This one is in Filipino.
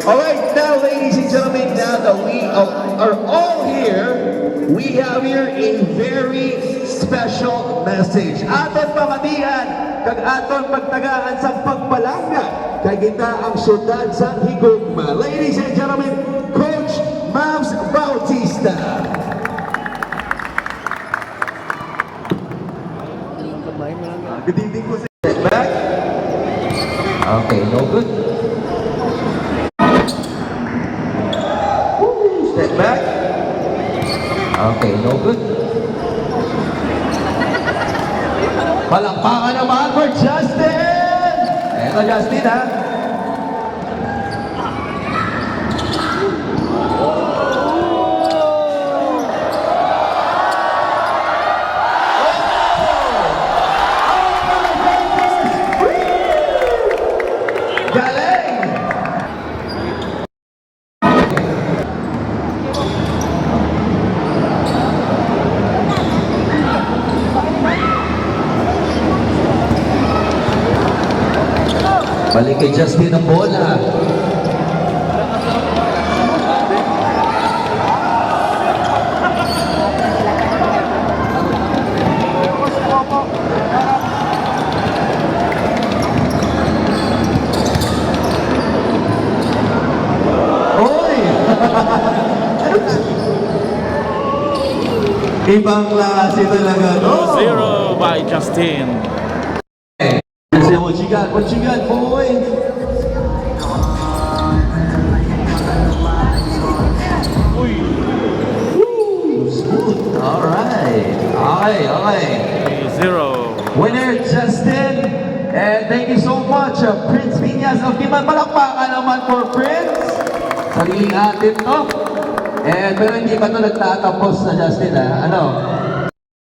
Alright, now ladies and gentlemen, now that we are all here, we have here a very special message. Aton pamatian, kag aton pagtagaan sa pagpalangga, kay kita ang syudad sa Higugma. Ladies and gentlemen, Coach Mavs Bautista. Good evening po sa step back. Okay, no good. Step back. Okay, no good. Palakpakan naman for Justin! Eto Justin ha. Galing! Balik kay Justin ang bola. Oy! Ibang klase talaga, no? 0 by Justin. What you got? What you got, boy? Smooth. All right. Okay. 0. Winner, Justin. And thank you so much, Prince Viñas of Timan. Palakpakan naman for Prince. Sariling atin to. And pero hindi pa to nagtatapos na, Justin, ha? Ano?